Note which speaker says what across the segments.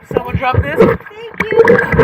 Speaker 1: Someone drop this?
Speaker 2: Thank you.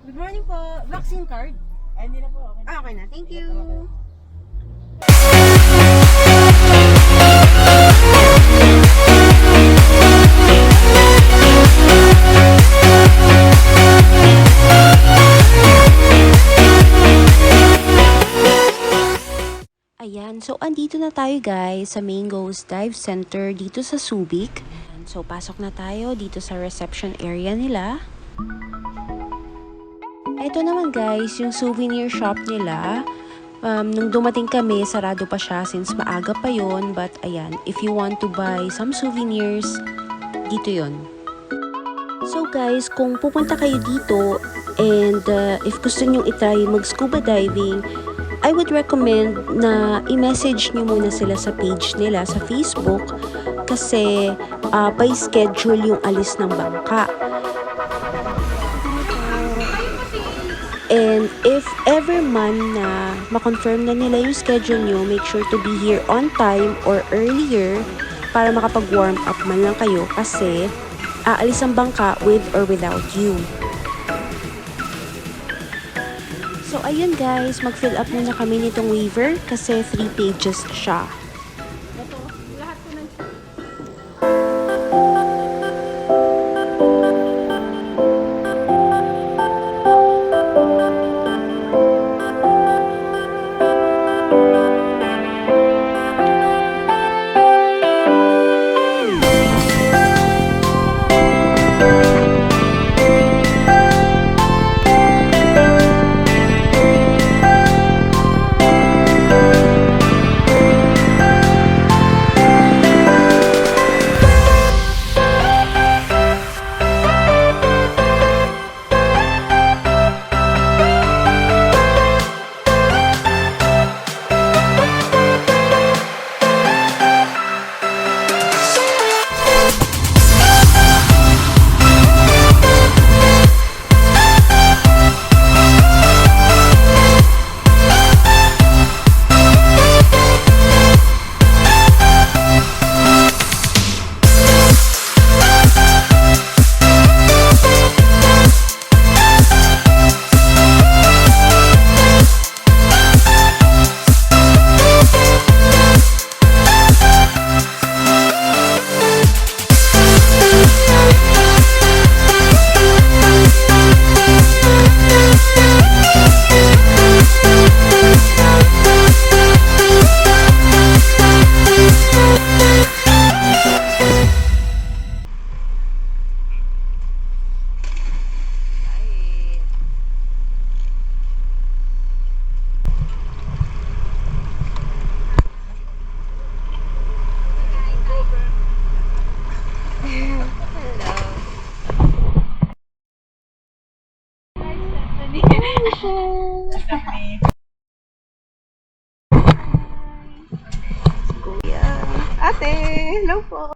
Speaker 2: Good morning po. Vaccine card?
Speaker 1: Ay, hindi na po. Okay.
Speaker 2: Okay na. Thank you.
Speaker 3: Ayan, so andito na tayo guys sa MANGOS Dive Center dito sa Subic. So pasok na tayo dito sa reception area nila. Ito naman guys, yung souvenir shop nila. Nung dumating kami, sarado pa siya since maaga pa yon. But ayan, if you want to buy some souvenirs, dito yon. So guys, kung pupunta kayo dito and if gusto nyo itry mag-scuba diving, I would recommend na i-message nyo muna sila sa page nila sa Facebook kasi by schedule yung alis ng bangka. And if ever man na makonfirm na nila yung schedule nyo, make sure to be here on time or earlier para makapag-warm up man lang kayo kasi aalis ang bangka with or without you. So ayun guys, mag-fill up muna kami nitong waiver kasi 3 pages siya.
Speaker 1: Kuya. Ate, hello po.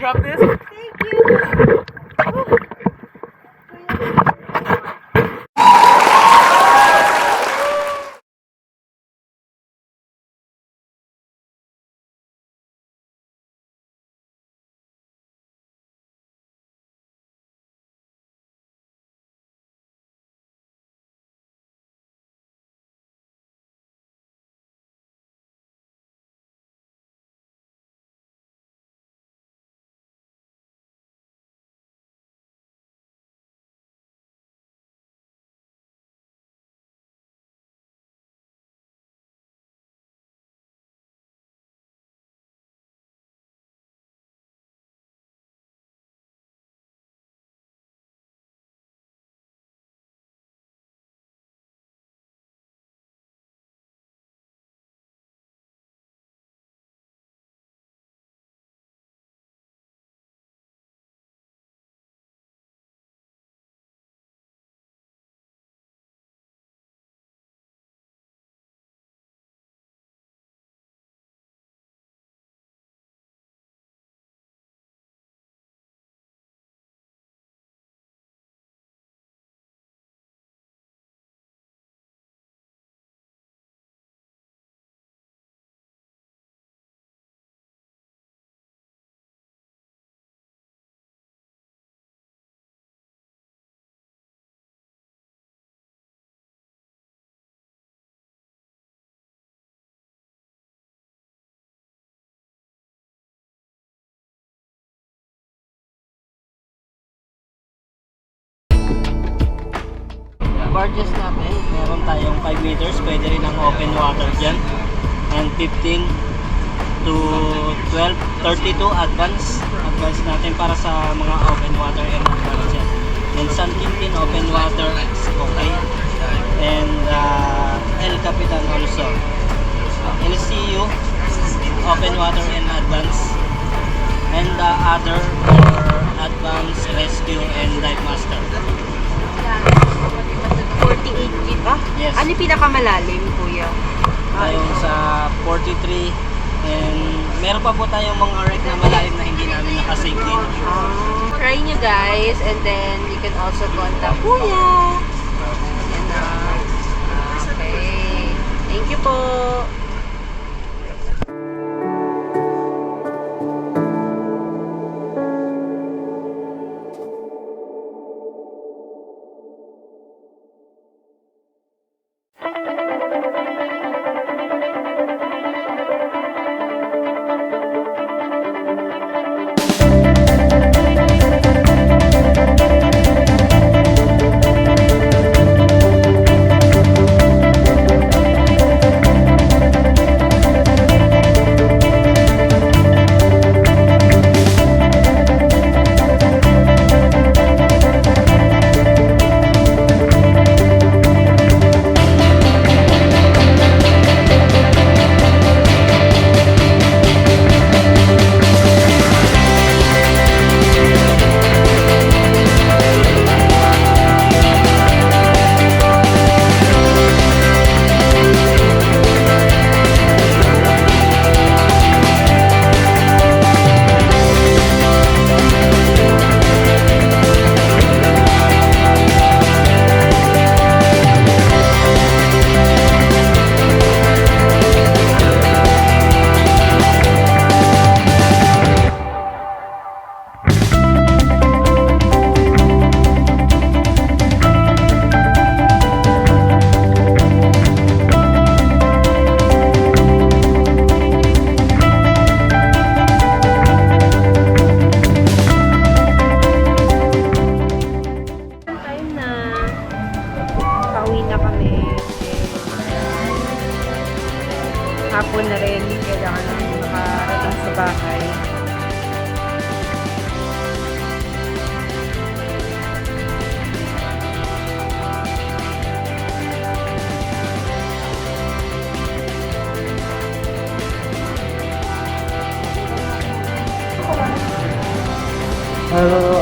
Speaker 1: drop this?
Speaker 2: Thank you.
Speaker 4: Barges natin, meron tayong 5 meters, pwede rin ang open water dyan, and 15 to 12, 32 advance natin para sa mga open water and advance yan. And San Quintin open water, okay, and El Capitan also. LCU open water and advance, and the other for advance, rescue, and dive master.
Speaker 1: 48 feet ba?
Speaker 4: Yes.
Speaker 1: Ano yung pinakamalalim, kuya?
Speaker 4: Tayong sa 43, and meron pa po tayong mga wreck na malalim na hindi namin nakasave dito.
Speaker 1: Try nyo guys, and then you can also contact kuya. Yan na. Okay. Thank you po. Hapon na rin, kailangan namin makarating sa bahay.
Speaker 4: Hello.